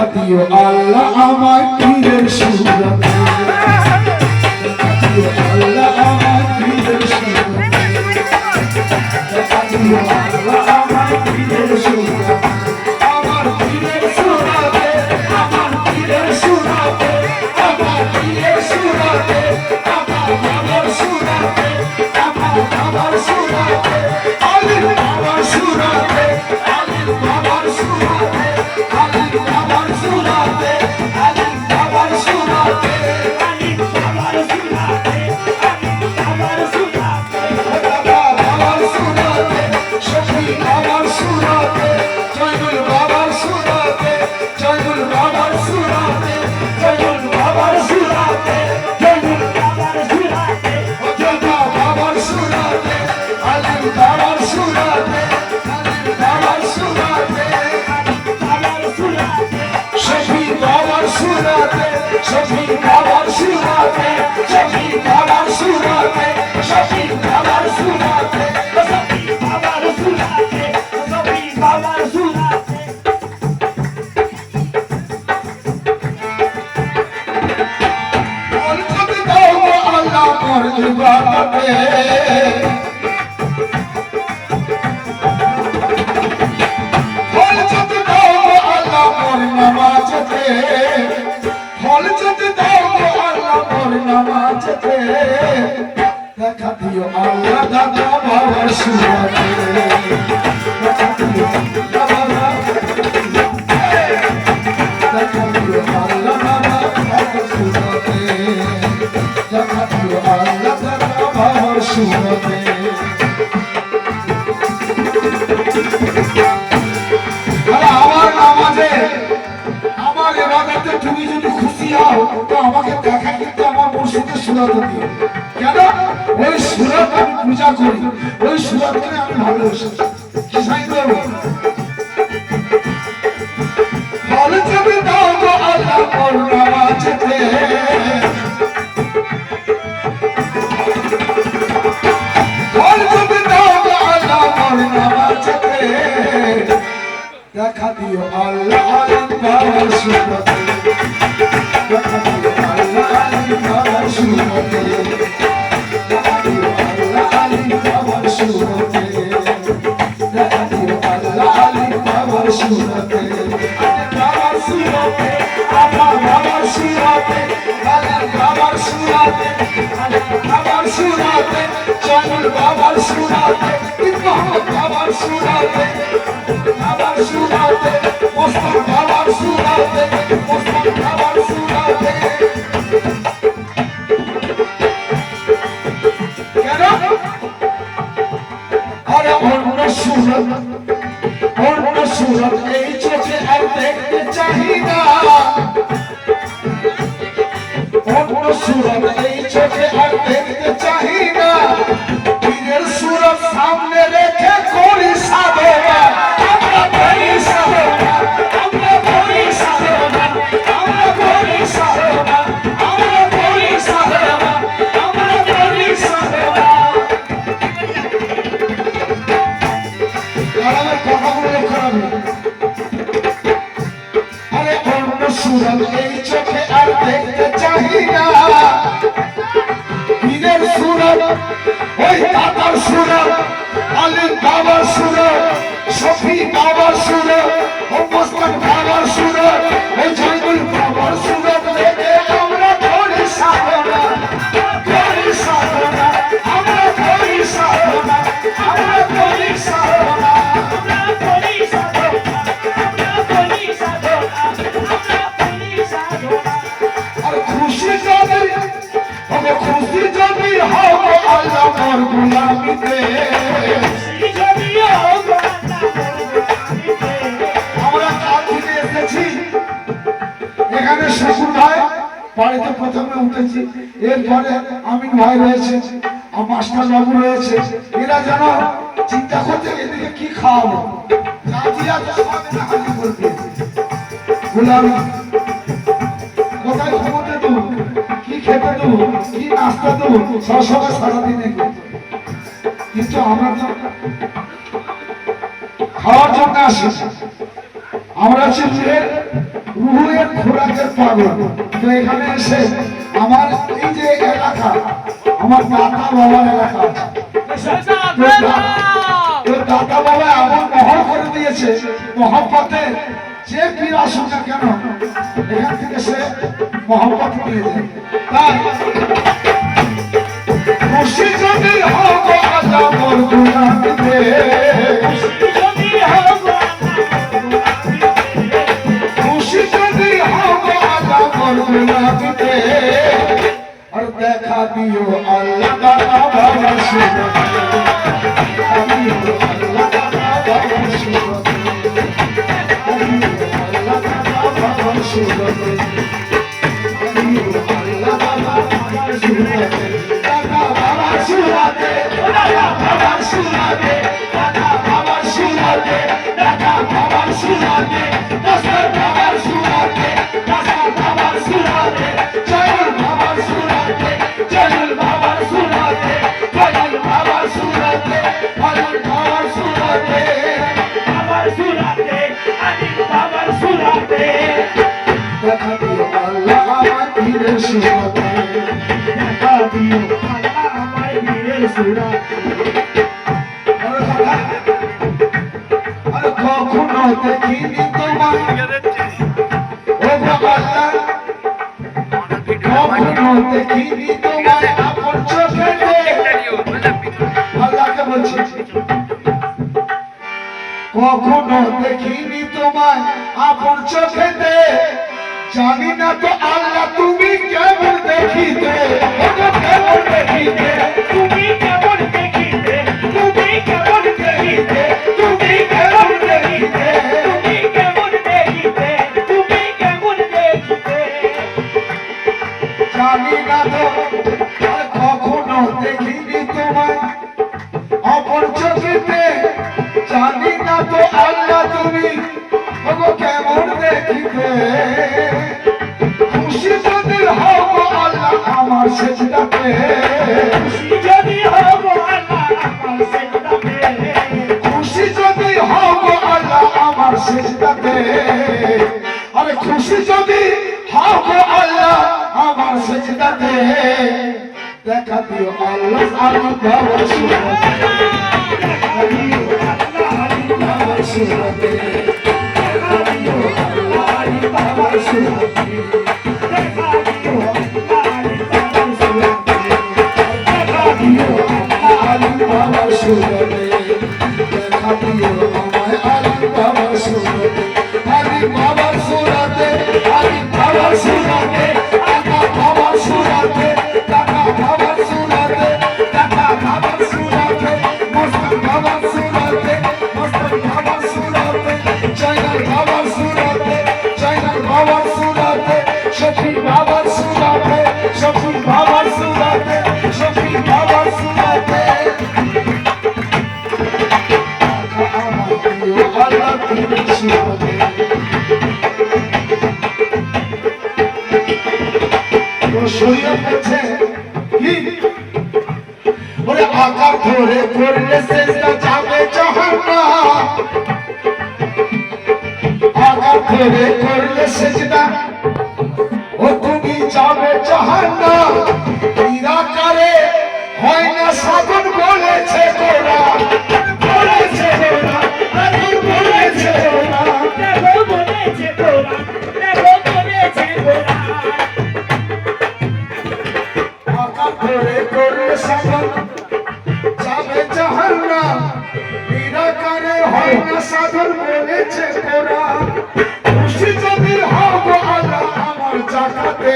দেখা দিও আল্লাহ আমার পীরের সুরতে, দেখা দিও আল্লাহ আমার পীরের সুরতে, দেখা দিও আল্লাহ আমার পীরের সুরতে, আমার পীরের সুরতে, আমার পীরের সুরতে, আমার পীরের সুরতে, আমার বাবার সুরতে, আমার বাবার সুরতে, আলীর বাবার সুরতে, আলীর বাবার সুরতে, আলীর বাবার সুরতে, আলীর বাবার সুরতে, আলীর বাবার সুরতে, আলীর বাবার সুরতে, বাবার সুরতে, শফি বাবার সুরতে, জয়নুল বাবার সুরতে, জয়নুল বাবার সুরতে, জয়নুল বাবার সুরতে, জয়নুল বাবার সুরতে, অযোধ্যা বাবার সুরতে, আলীর বাবার সুরতে, আলীর বাবার সুরতে, বাবার সুরতে, শফি বাবার সুরতে, শফি বাবার সুরতে, শফি বাবার সুরতে, শফি বাবার সুরতে, শফি বাবার সুরতে, শফি বাবার সুরতে। বলতে দাও আল্লাহ মোর ইবাদতে, বলতে দাও আল্লাহ মোর নামাজতে, বলতে দাও আল্লাহ মোর নামাজতে, দেখা দিও আল্লাহ দাদা বাবার সুরতে, দেখা দিও আল্লাহ বাবার দেখা দিও আল্লাহ বাবার সুরতে, দেখা দিও আল্লাহ দাদা বাবার সুরতে। আমার নামাজে আমার ইবাদতে তুমি যদি খুশি হও তো আমাকে দেখা কিন্তু আমার মুর্শিদের সুরত দিও। কেন? ওই সুরত আমি পূজা করি, ওই সুরতকে আমি ভালোবাসি। কি সাইন দেবো? বলে তুমি দাও গো আল্লাহ মোর নামাজেতে, বলে তুমি দাও গো আল্লাহ মোর নামাজেতে, দেখা দিও আল্লাহ আলীর বাবার সুরতে, দেখা দিও আল্লাহ আলীর বাবার সুরতে, দেখা দিও আল্লাহ আলীর বাবার সুরতে, দেখা দিও আল্লাহ আলীর বাবার সুরতে, বাবার সুরতে, আমার বাবার সুরতে, আলীর বাবার সুরতে, আলীর বাবার সুরতে, জয়নুল বাবার সুরতে, মোহাম্মদ বাবার সুরতে, বাবার সুরতে, মোস্তাক বাবার সুরতে, মোস্তাক বাবার সুরতে। কেন? আরে অন্য সুরত, অন্য সুরত এই চোখে আর দেখতে চাহি না, অন্য সুরত এই চোখে আর দেখতে চাহি না, পীরের সুরত সামনে রেখে করি সাধনা, আমরা করি সাধনা, আমরা করি সাধনা, আমরা করি সাধনা, আমরা করি সাধনা, আমরা করি সাধনা। আমার কথাগুলো লক্ষ্য রাখবেন। আরে অন্য সুরত এই চোখে আর দেখতে চাহি না, পীরের সুরত ওই দাদার সুরত, আলীর বাবার সুরত, শফি বাবার সুরত, মোস্তাক বাবার সুরত, ওই জয়নুল বাবার সুরত দেখে আমরা করি সাধনা, করি সাধনা, আমরা করি সাধনা, আমরা করি সাধনা, আমরা করি সাধনা, আমরা করি সাধনা, আমরা করি সাধনা। আর খুশি যদি হবে, খুশি যদি হও আল্লাহ মোর গুলামিতে, আমরা কাল থেকে এসেছি এখানে, শ্বশুর ভাই বাড়িতে প্রথমে উঠেছি, এরপরে আমিন ভাই রয়েছে, মাস্টার বাবু রয়েছে, এরা যেন চিন্তা করতে এদিকে কি খাওয়াবো, গুলামি কোথায় ঘুমোতে দেবো, কি খেতে দেবো, কি নাস্তা দেবো, সবসময় সারাদিনে কিন্তু আমরা তো খাওয়ার জন্য আসি, আমরা হচ্ছে রুহের খোরাকের পাগল। তো এখানে এসে আমার এই যে এলাকা, আমার দাদা বাবার এলাকা আছে, তো দাদা বাবা এমন মহল করে দিয়েছে, মহব্বতে যে কি আসুক না কেন এখান থেকে সে মহব্বত নিয়ে যায়। তাই খুশি যদি হোক আল্লাহ মোর গুনাহতে, খুশি যদি হোক আল্লাহ মোর গুনাহতে, আর দেখা দিও আল্লাহ দাদা বাবার সুরতে, দেখা দিও আল্লাহ দাদা বাবার সুরতে, দেখা দিও আল্লাহ দাদা বাবার সুরতে, দেখা দিও আল্লাহ দাদা বাবার সুরতে, দাদা বাবার সুরতে, দাদা বাবার সুরতে, দাদা বাবার সুরতে, দাদা বাবার সুরতে, দস্তর বাবার সুরতে, দস্তর বাবার সুরতে, জয়ুল বাবার সুরতে, জয়ুল বাবার সুরতে, জয়ুল বাবার সুরতে, জয়ুল বাবার সুরতে, বাবার সুরতে, আদিল বাবার সুরতে, দেখা দিও আল্লাহ আমার পীরের সুরতে, দেখা দিও আল্লাহ আমার পীরের সুরতে। আর কখনো দেখিনি তোমায় ও বাবা, কখনো দেখিনি তোমায় আপন চোখে, আল্লাহকে বলছি কখনো দেখিনি তোমায় আপন চোখেতে, জানি না তো আল্লাহ তুমি কেমন দেখিতে, কেমন দেখিতে, তুমি কেমন দেখিতে, তুমি কেমন দেখিতে, তুমি কেমন দেখিতে, তুমি কেমন দেখিতে, তুমি কেমন দেখিতে, জানি না তো আর কখনো দেখিনি তোমায় অপর চোখেতে, জানি না তো আল্লাহ তুমি কেমন দেখিতে, খুশি যদি হও আল্লাহ আমার সেজদাতে, খুশি যদি হও আল্লাহ আমার সেজদাতে, খুশি যদি হও আল্লাহ আমার সেজদাতে, আরে খুশি যদি হও আল্লাহ আমার সেজদাতে, দেখা দিও আল্লাহ আল্লাহ বাবার সুরতে, দেখা দিও আল্লাহ আল্লাহ বাবার সুরতে, দেখা দিও আল্লাহ আল্লাহ বাবার সুরতে, দেখা দিও আল্লাহ আল্লাহ বাবার সুরতে, দেখা দিও আল্লাহ আল্লাহ বাবার সুরতে, দেখা দিও আমায় আল্লাহ বাবার সুরতে, আল্লাহ বাবার সুরতে, আল্লাহ বাবার সুরতে, আল্লাহ বাবার সুরতে, দেখা বাবার সুরতে, দেখা বাবার সুরতে, মস্তান বাবার সুরতে, মস্তান বাবার সুরতে, জয়নাল বাবার সুরতে, জয়নাল বাবার সুরতে, শফি বাবার সুরতে, শফি বাবার সুরতে, শফি বাবার সুরতে, আমার প্রিয় আল্লাহ পীরের সুরতে। শরীয়ত বলছে কি ওরে আকার ধরে করলে সেজদা যাবে জাহান্নাম, আকার ধরে করলে সেজদা ও তুমি যাবে জাহান্নাম, নিরাকারে হয় না সাধন বলেছে কোরআন, বলেছে কোরআন, আল্লাহ বলেছে কোরআন, দেখো বলেছে কোরআন, দেখো বলেছে কোরআন, ধরে করলে সাধন যাবে জাহান্নাম, নিরাকারে হয় না সাধন বলেছে কোরআন, খুশি যদি হও আল্লাহ আমার জাকাতে,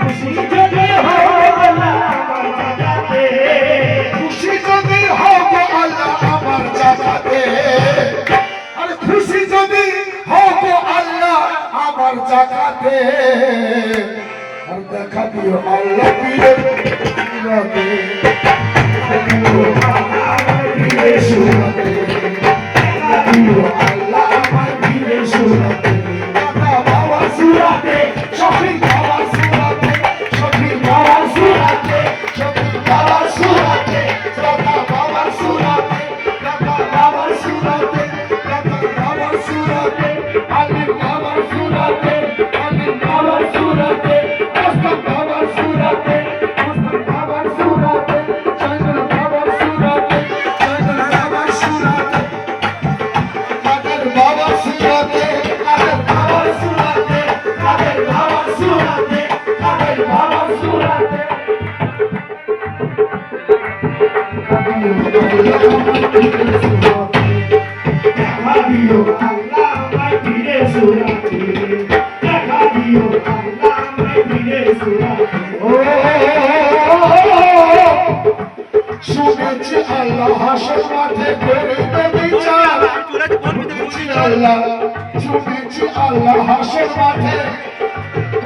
খুশি যদি হও আল্লাহ আমার জাকাতে, খুশি যদি হও আল্লাহ আমার জাকাতে, আর খুশি যদি হও আল্লাহ আমার জাকাতে, আর দেখা দিও আল্লাহ পীরের সুরতে, দেখা দিও আমার পীরের সুরতে, দেখা দিও আল্লাহ আমার পীরের সুরতে, দাদা বাবার সুরতে, শফি বাবার সুরতে, শফি বাবার সুরতে, শফি বাবার সুরতে, দাদা বাবার সুরতে, দাদা বাবার সুরতে, দাদা বাবার সুরতে, আলিম শুনেছি আল্লাহ হাসর মাঠে করবে বিচার আল্লাহ শুনেছি আল্লাহ হাসর মাঠে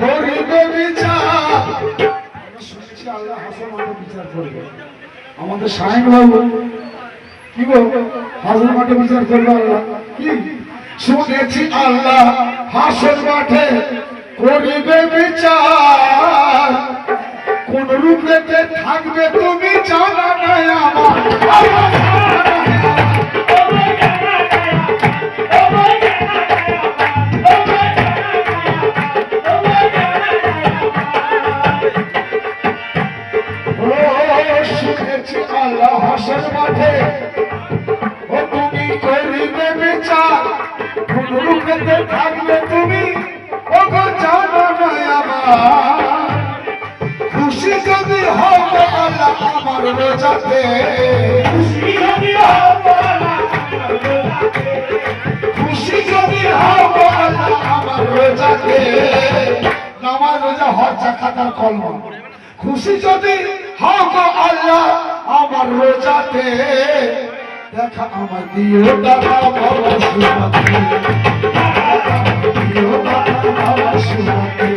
করবে বিচার শুনেছি আল্লাহ হাসর মাঠে বিচার করবে আমাদের শাহিন বাবু কি গো হাসর মাঠে বিচার করবে আল্লাহ কি শুনেছি আল্লাহ হাসর মাঠে করবে বিচার কোন রূপেতে থাকবে তুমি জানা নাই আমার শুনেছি আল্লাহ হাসর মাঠে ও তুমি করিবে বিচার কোন রূপেতে থাকবে তুমি ও গো জানা নাই আমার খুশি যদি হও আল্লাহ আমার রোজাতে খুশি যদি হও আল্লাহ আমার রোজাতে নামাজ রোজা হজ জাকাতের কলম খুশি যদি হও আল্লাহ আমার রোজাতে দেখা আমার দিও দাদা বাবা সুমতি দিও দাদা বাবা সুমতি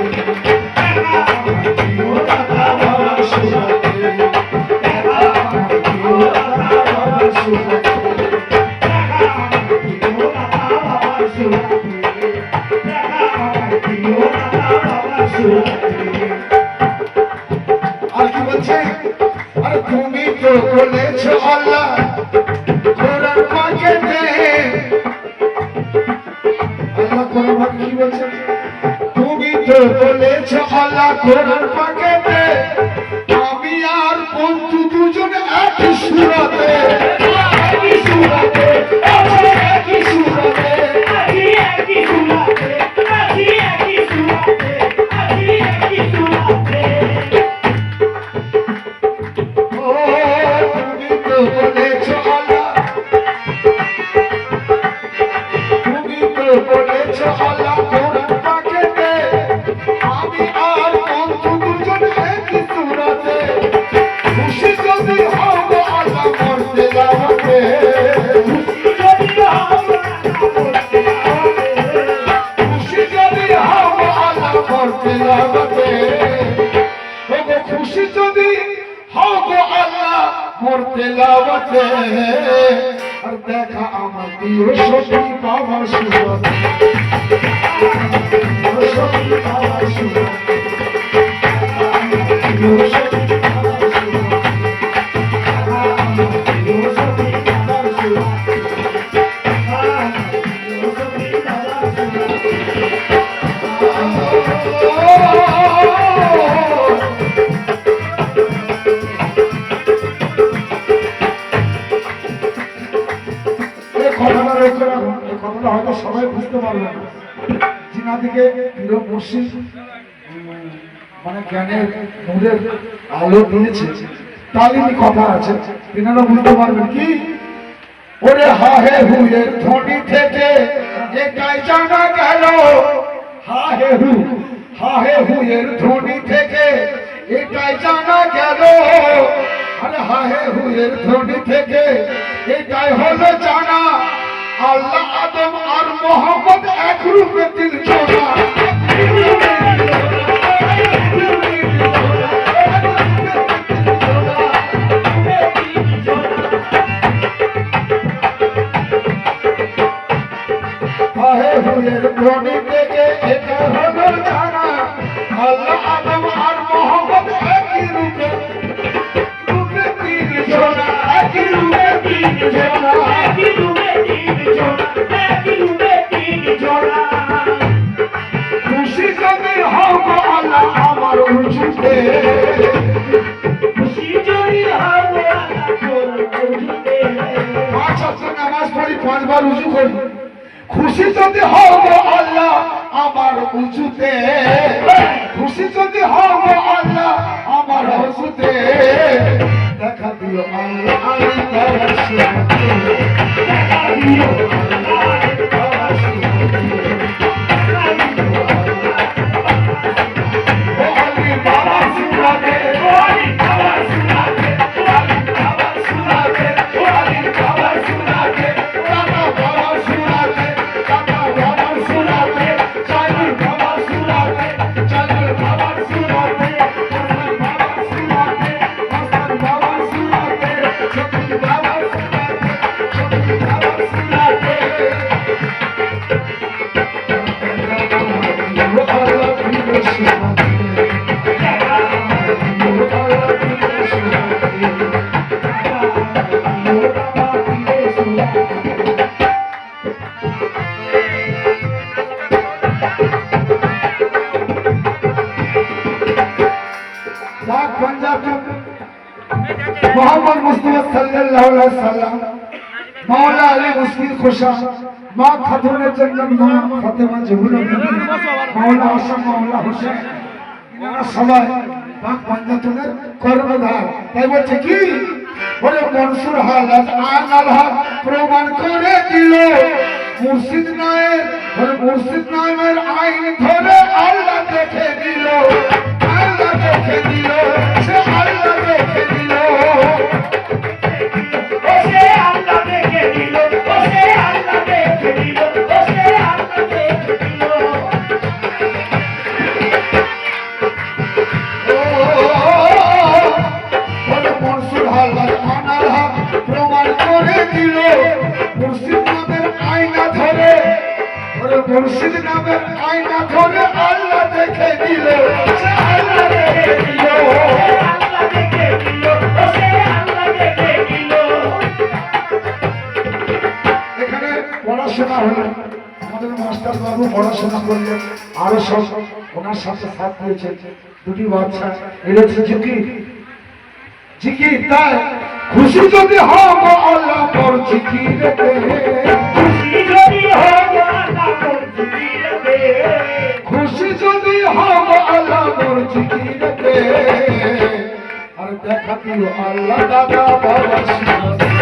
আর কি বলছে আরে তুমি তো বলেছ আল্লাহ কোরআন পাকেতে আল্লাহ কোরআন পাকে কি বলছে তুমি তো বলেছ আল্লাহ কোরআন পাকেতে আমি আর বন্ধু দুজন একই সুরাতে একই সুরাতে একই সুরাতে একই সুরাতে একই সুরাতে একই সুরাতে ও তুমি তো বলেছ আল্লাহ তুমি তো বলেছ আল্লাহ কোরআন পাকেতে আমি আর বন্ধু দুজন একই সুরাতে খুশি যদি হও আল্লাহ মরতে যাবে খুশি যদি হও আল্লাহ মরতে যাবে খুশি যদি হও আল্লাহ মরতে যাবে আর দেখা আমার দিও সখী বাবা সুরত সখী বাবা সুরত কথাটা হয়তো সবাই বুঝতে পারবে না যিনাদিকে মসজিদ মানে জ্ঞানের নূরের আলো দিয়েছে তালিমি কথা আছে তিনারা বুঝতে পারবেন কি ওরে হাহে হুয়ের ধ্বনি থেকে এটাই জানা গেল হাহে হুয়ের ধ্বনি থেকে এটাই জানা গেল আরে হাহে হুয়ের ধ্বনি থেকে এটাই হলো জানা আল্লাহ আদম আর মোহাম্মদ এক রূপে দিল জোড়া হাহে হুয়ের ধ্বনি থেকে এটা হলো জানা আল্লাহ আদম আর মোহাম্মদ একই রূপে দিল জোড়া একই রূপে দিল জোড়া একই রূপে খুশি যদি হও আল্লাহ আমার উঁচুতে খুশি যদি হও পাঁচ ওয়াক্ত নামাজ পড়ি 5 বার উযু করি খুশি যদি হও আল্লাহ আমার উঁচুতে খুশি যদি হও আল্লাহ আমার উঁচুতে দেখা দিও আল্লাহ আমি তোমার সুরাতে দেখা দিও আল্লাহ আমি তোমার সুরাতে ও আলী বাবা সুরাতে ও আলী বাবা সুরাতে ও আলী বাবা সুরাতে ও আলী বাবা সুরাতে কাকা বাবা সুরাতে কাকা বাবা সুরাতে চাইনি বাবা সুরাতে চাইনি বাবা সুরাতে मोहम्मद मुस्तफा सल्लल्लाहु अलैहि वसल्लम मौला अली मुस्किल खुशा मां खातून जन्नत मां फातिमा जहुरा बीबी मौला हसन मौला हुसैन এনারা সবাই পাক পাঞ্জাতনের কর্ণধার তাই বলছে কি বলে মনসুর হালাত আনাল হক প্রমাণ করে দিল মুর্শিদ নায়ের বলে মুর্শিদ নামের আইন ধরে আল্লাহ দেখে দিল আল্লাহ দেখে দিল সে আল্লাহ দেখে দিল মুর্শিদ নামের আয়না ধরে আল্লাহ দেখে দিল আল্লাহ দেখে দিল আল্লাহ দেখে দিল আল্লাহ দেখে দিল এখানে পড়াশোনা হলো আমাদের মাস্টার বাবু পড়াশোনা করলেন আরো সব ওনার সাথে সাথ দিয়েছে দুটি বাচ্চা এলেছে জিকি তাই খুশি যদি হব আল্লাহ পর জিকি রেখে খুশি যদি হব আল্লাহ পর জিকি রেখে খুশি যদি হব আল্লাহ পর জিকি রেখে আর দেখা দিও আল্লাহ দাদা বাবা সুরাতে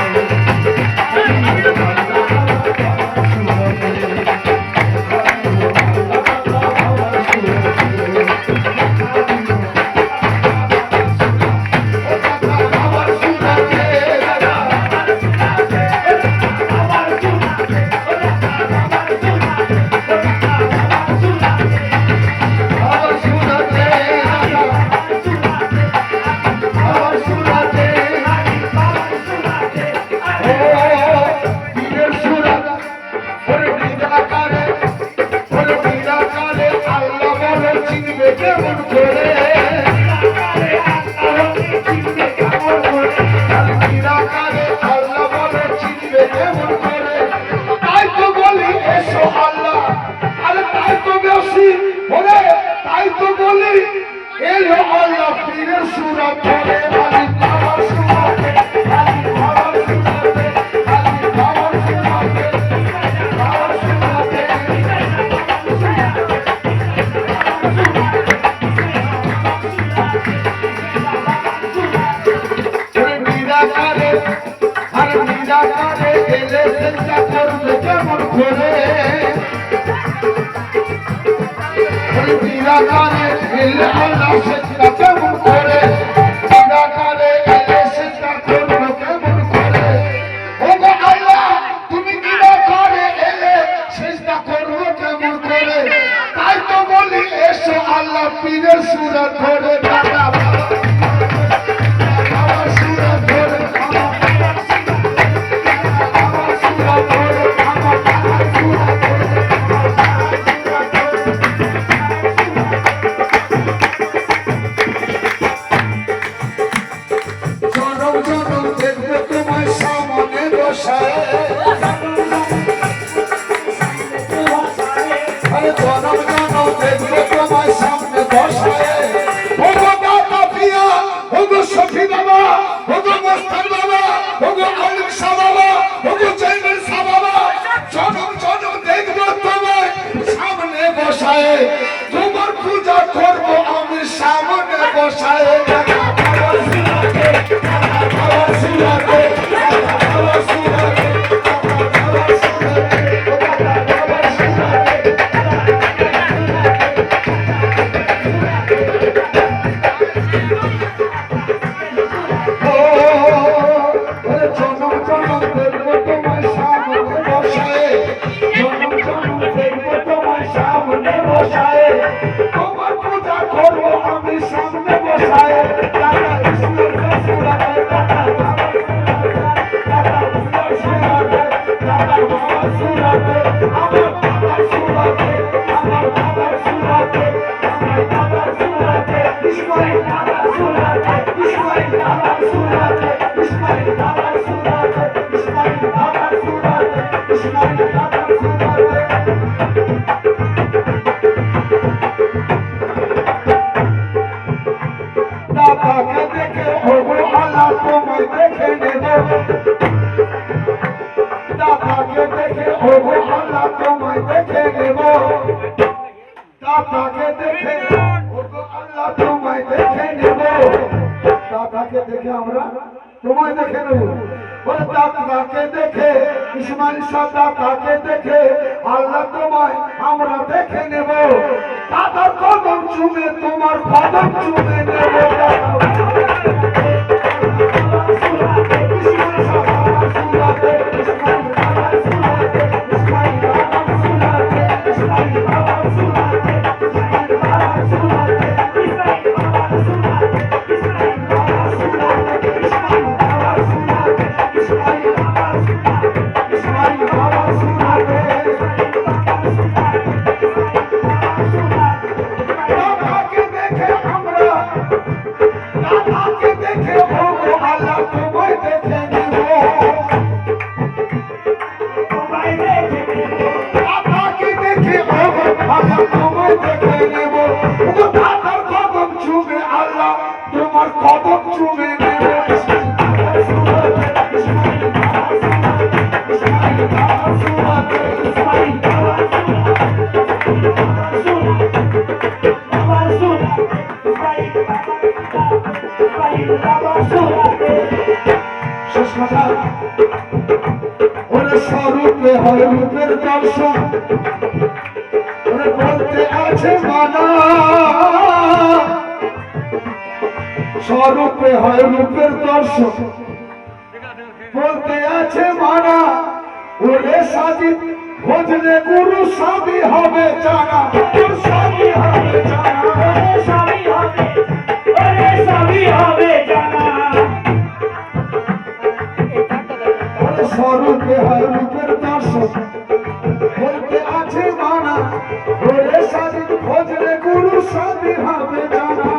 জনম জনম দেখবে তোমার সামনে বসায় দাদাকে দেখে ওগো আল্লাহ তোমায় দেখে নেব দাদাকে দেখে ওগো আল্লাহ তোমায় দেখে নেব দাদাকে দেখে ওগো আল্লাহ তোমায় দেখে নেব দাদাকে দেখে আমরা তোমায় দেখে নেব বলে দাদাকে দেখে ইসমাইল শাহ দাদাকে দেখে আল্লাহ তোমায় আমরা দেখে নেব দাদার কদম চুমে তোমার কদম চুমে নেব কদম চুমে নেব ওরে স্বরূপে হয় রূপের দর্শন ওরে বলতে আছে মানা স্বরূপে হয় রূপের দর্শন বলতে আছে মানা ওরে সাজি ভজলে গুরু সাবি হবে জানা সাবি হবে জানা সাবি হবে ওরে সাবি হবে জানা ওরে স্বরূপে হয় রূপের দর্শন বলতে আছে মানা ওরে সাজি ভজলে গুরু সাবি হবে জানা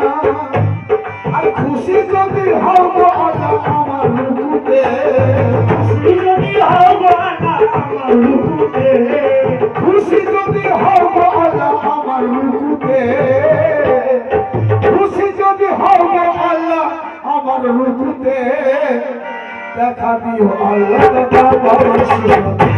আর খুশি যদি হব আল্লাহ আমার রূপে খুশি যদি হব আল্লাহ আমার রূপে খুশি যদি হব আল্লাহ আমার রূপে খুশি যদি হব আল্লাহ আমার রূপে দেখা দিও আল্লাহ দাদা বাবা সুরতে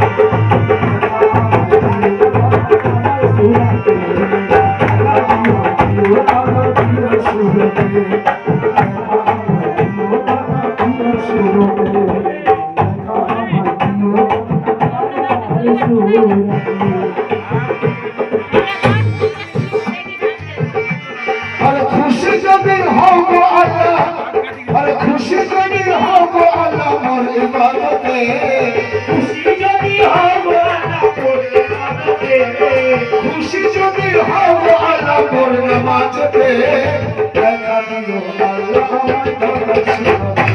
খুশি যদি হব আল্লাহ খুশি যদি হব আল্লাহ মোর ইবাদতে খুশি যদি হব আল্লাহ মোর ইবাদতে খুশি যদি হব আল্লাহ মোর নামাজতে দেখা দিও আল্লাহ আমার দরবার সুরতে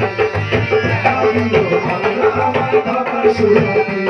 দেখা দিও আল্লাহ আমার দরবার সুরতে